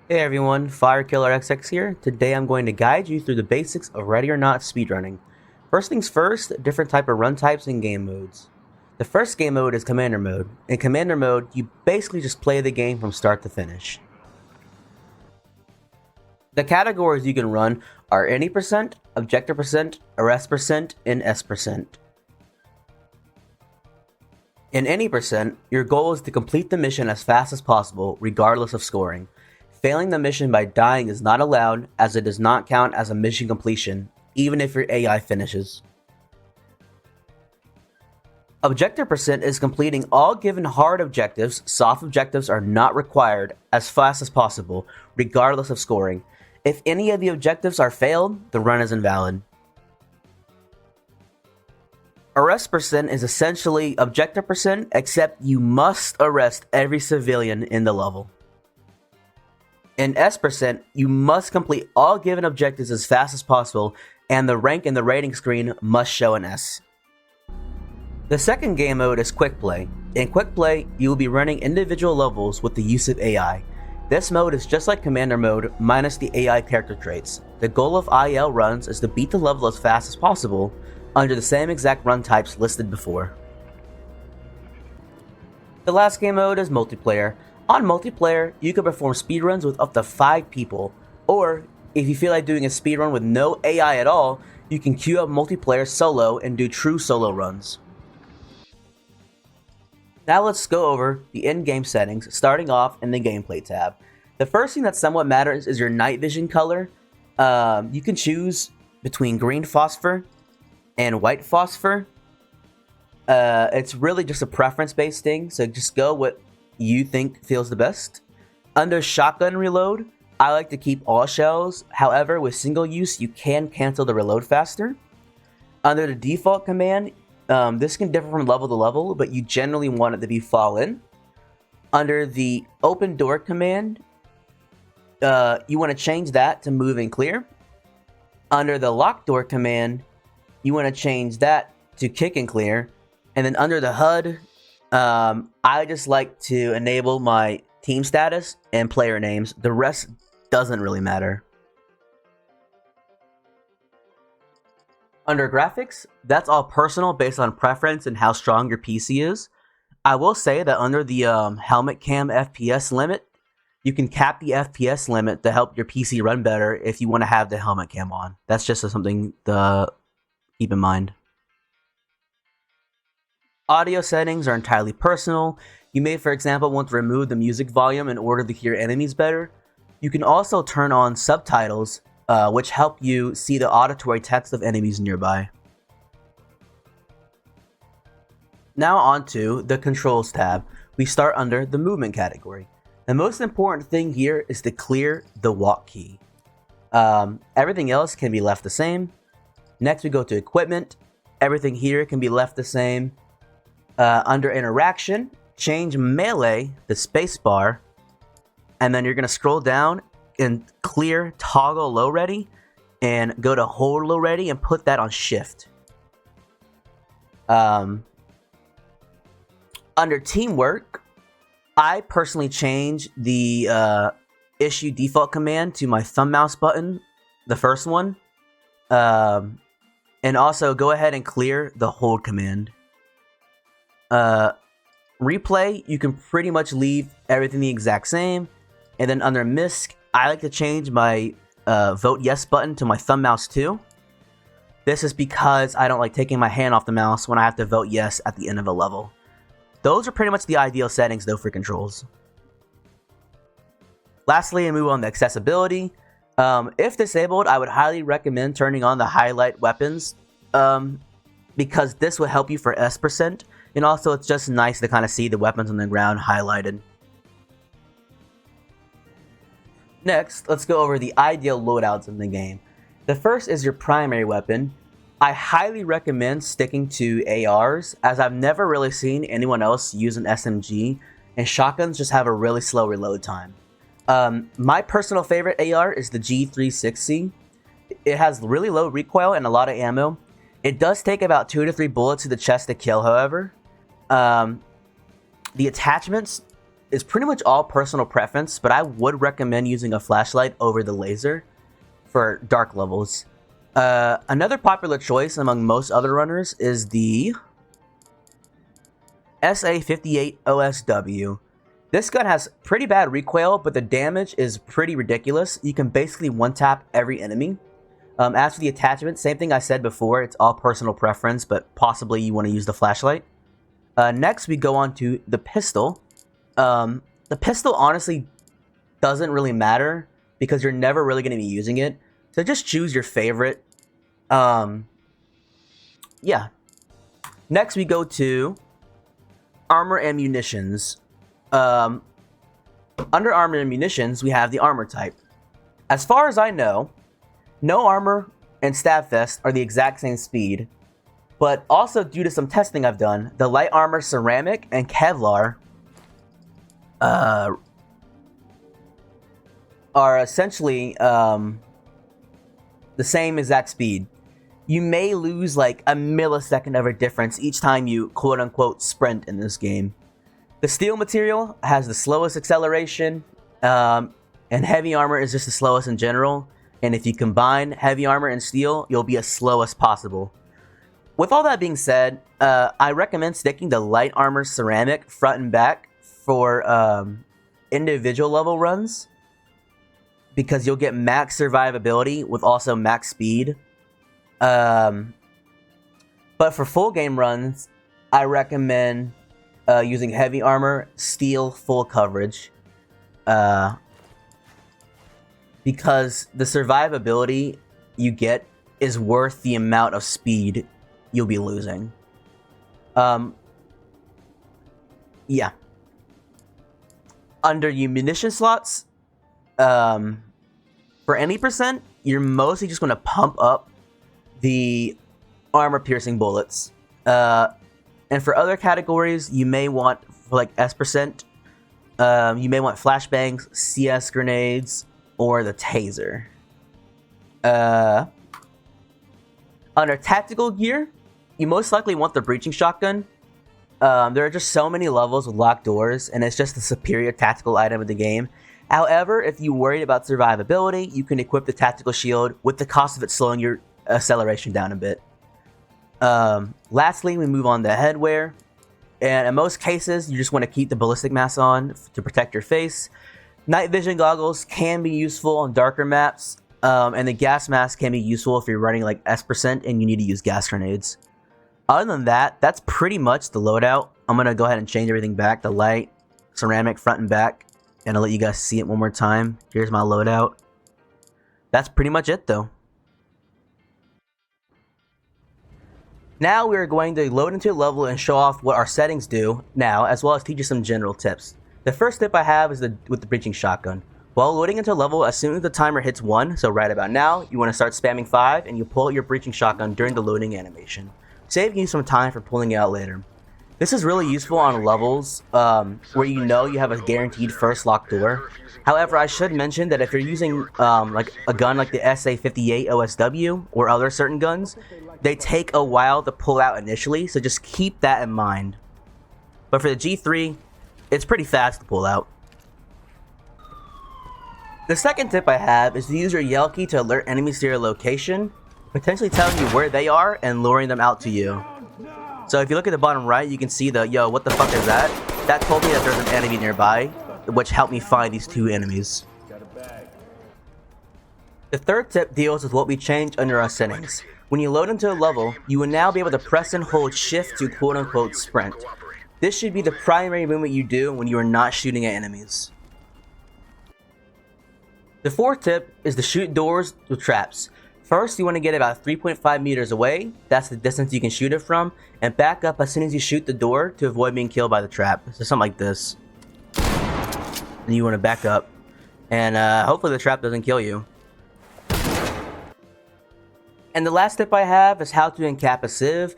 Hey everyone, FireKillerXX here. Today I'm going to guide you through the basics of Ready or Not speedrunning. First things first, different type of run types and game modes. The first game mode is Commander Mode. In Commander Mode, you basically just play the game from start to finish. The categories you can run are any percent, objective percent, arrest percent, and S percent. In any percent, your goal is to complete the mission as fast as possible, regardless of scoring. Failing the mission by dying is not allowed, as it does not count as a mission completion, even if your AI finishes. Objective percent is completing all given hard objectives. Soft objectives are not required as fast as possible, regardless of scoring. If any of the objectives are failed, the run is invalid. Arrest percent is essentially objective percent, except you must arrest every civilian in the level. In S percent, you must complete all given objectives as fast as possible, and the rank in the rating screen must show an S. The second game mode is Quick Play. In Quick Play, you will be running individual levels with the use of AI. This mode is just like Commander Mode, minus the AI character traits. The goal of IL runs is to beat the level as fast as possible, under the same exact run types listed before. The last game mode is Multiplayer. On multiplayer, you can perform speedruns with up to 5 people, or if you feel like doing a speedrun with no AI at all, you can queue up multiplayer solo and do true solo runs. Now let's go over the in-game settings, starting off in the gameplay tab. The first thing that somewhat matters is your night vision color. You can choose between green phosphor and white phosphor. It's really just a preference-based thing, so just go with you think feels the best. Under shotgun reload, I like to keep all shells. However, with single use, you can cancel the reload faster. Under the default command, this can differ from level to level, but you generally want it to be fall in. Under the open door command, you want to change that to move and clear. Under the lock door command, you want to change that to kick and clear. And then under the HUD, I just like to enable my team status and player names. The rest doesn't really matter. Under graphics, that's all personal based on preference and how strong your PC is. I will say that under the helmet cam FPS limit, you can cap the FPS limit to help your PC run better if you want to have the helmet cam on. That's just something to keep in mind. Audio settings are entirely personal. You may, for example, want to remove the music volume in order to hear enemies better. You can also turn on subtitles, which help you see the auditory text of enemies nearby. Now on to the Controls tab. We start under the Movement category. The most important thing here is to clear the walk key. Everything else can be left the same. Next we go to Equipment. Everything here can be left the same. Under Interaction, change Melee to spacebar, and then you're going to scroll down and clear Toggle Low Ready, and go to Hold Low Ready and put that on Shift. Under Teamwork, I personally change the Issue Default command to my thumb mouse button, the first one, and also go ahead and clear the Hold command. Replay, you can pretty much leave everything the exact same. And then under MISC, I like to change my Vote Yes button to my thumb mouse too. This is because I don't like taking my hand off the mouse when I have to vote yes at the end of a level. Those are pretty much the ideal settings though for controls. Lastly, I move on to accessibility. If disabled, I would highly recommend turning on the highlight weapons, because this will help you for S percent. And also, it's just nice to kind of see the weapons on the ground highlighted. Next, let's go over the ideal loadouts in the game. The first is your primary weapon. I highly recommend sticking to ARs, as I've never really seen anyone else use an SMG, and shotguns just have a really slow reload time. My personal favorite AR is the G360. It has really low recoil and a lot of ammo. It does take about 2 to 3 bullets to the chest to kill, however. The attachments is pretty much all personal preference, but I would recommend using a flashlight over the laser for dark levels. Another popular choice among most other runners is the SA-58 OSW. This gun has pretty bad recoil, but the damage is pretty ridiculous. You can basically one-tap every enemy. As for the attachment, same thing I said before, it's all personal preference, but possibly you want to use the flashlight. Next, we go on to the pistol. The pistol honestly doesn't really matter because you're never really going to be using it. So just choose your favorite. Yeah. Next, we go to armor and munitions. Under armor and munitions, we have the armor type. As far as I know, no armor and stab vest are the exact same speed, but also due to some testing I've done, the light armor ceramic and Kevlar are essentially the same exact speed. You may lose like a millisecond of a difference each time you quote-unquote sprint in this game. The steel material has the slowest acceleration, and heavy armor is just the slowest in general. And if you combine heavy armor and steel, you'll be as slow as possible. With all that being said, I recommend sticking to light armor ceramic front and back for individual level runs, because you'll get max survivability with also max speed. But for full game runs, I recommend using heavy armor, steel, full coverage. Because the survivability you get is worth the amount of speed you'll be losing. Yeah. Under your munition slots, for any percent, you're mostly just going to pump up the armor-piercing bullets. And for other categories, you may want, for like S%, you may want flashbangs, CS grenades, or the taser. Under tactical gear, you most likely want the breaching shotgun. There are just so many levels with locked doors, and it's just the superior tactical item of the game. However, if you're worried about survivability, you can equip the tactical shield with the cost of it slowing your acceleration down a bit. Lastly, we move on to headwear. And in most cases, you just want to keep the ballistic mask on to protect your face. Night vision goggles can be useful on darker maps. And the gas mask can be useful if you're running like S% and you need to use gas grenades. Other than that, that's pretty much the loadout. I'm going to go ahead and change everything back. The light, ceramic, front and back. And I'll let you guys see it one more time. Here's my loadout. That's pretty much it though. Now we're going to load into a level and show off what our settings do now, as well as teach you some general tips. The first tip I have is with the breaching shotgun. While loading into a level, as soon as the timer hits 1, so right about now, you want to start spamming 5 and you pull out your breaching shotgun during the loading animation, saving you some time for pulling it out later. This is really useful on levels where you know you have a guaranteed first locked door. However, I should mention that if you're using like a gun like the SA-58 OSW or other certain guns, they take a while to pull out initially, so just keep that in mind. But for the G3, it's pretty fast to pull out. The second tip I have is to use your yell key to alert enemies to your location, potentially telling you where they are and luring them out to you. So if you look at the bottom right, you can see the, yo, what the fuck is that? That told me that there's an enemy nearby, which helped me find these 2 enemies. The third tip deals with what we changed under our settings. When you load into a level, you will now be able to press and hold shift to quote-unquote sprint. This should be the primary movement you do when you are not shooting at enemies. The fourth tip is to shoot doors with traps. First, you want to get about 3.5 meters away, that's the distance you can shoot it from, and back up as soon as you shoot the door to avoid being killed by the trap. So something like this. And you want to back up, and hopefully the trap doesn't kill you. And the last tip I have is how to encap a civ.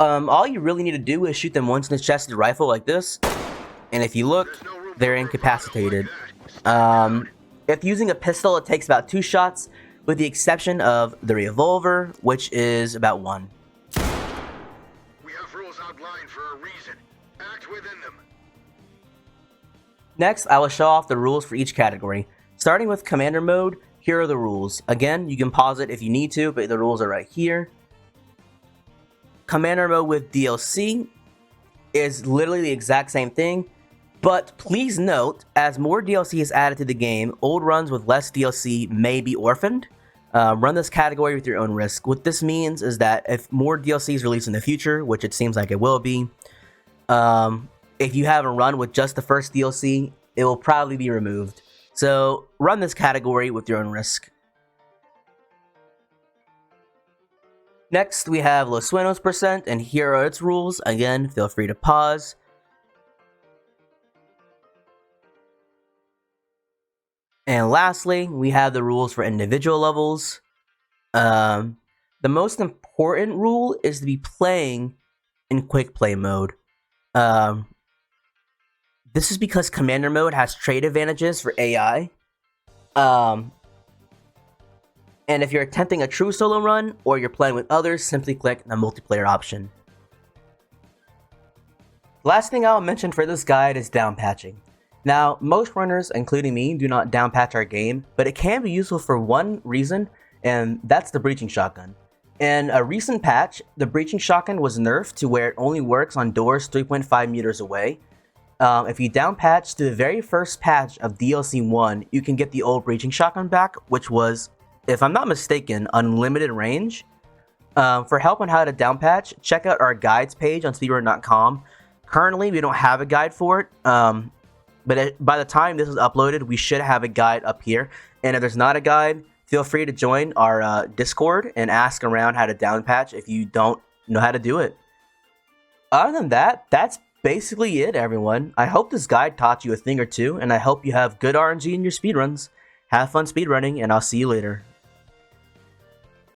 All you really need to do is shoot them once in the chest with a rifle like this, and if you look, they're incapacitated. If using a pistol, it takes about 2 shots, with the exception of the revolver, which is about 1. We have rules outlined for a reason. Act within them. Next, I will show off the rules for each category. Starting with Commander Mode, here are the rules. Again, you can pause it if you need to, but the rules are right here. Commander Mode with DLC is literally the exact same thing, but please note, as more DLC is added to the game, old runs with less DLC may be orphaned. Run this category with your own risk. What this means is that if more DLC is released in the future, which it seems like it will be, if you have a run with just the first DLC, it will probably be removed. So run this category with your own risk. Next, we have Los Sueños %, and here are its rules. Again, feel free to pause. And lastly, we have the rules for individual levels. The most important rule is to be playing in quick play mode. This is because Commander Mode has trade advantages for AI. And if you're attempting a true solo run, or you're playing with others, simply click the multiplayer option. The last thing I'll mention for this guide is downpatching. Now, most runners, including me, do not downpatch our game, but it can be useful for one reason, and that's the breaching shotgun. In a recent patch, the breaching shotgun was nerfed to where it only works on doors 3.5 meters away. If you downpatch to the very first patch of DLC 1, you can get the old breaching shotgun back, which was, if I'm not mistaken, unlimited range. For help on how to downpatch, check out our guides page on speedrun.com. Currently, we don't have a guide for it, but by the time this is uploaded, we should have a guide up here. And if there's not a guide, feel free to join our Discord and ask around how to downpatch if you don't know how to do it. Other than that, that's basically it, everyone. I hope this guide taught you a thing or two, and I hope you have good RNG in your speedruns. Have fun speedrunning, and I'll see you later.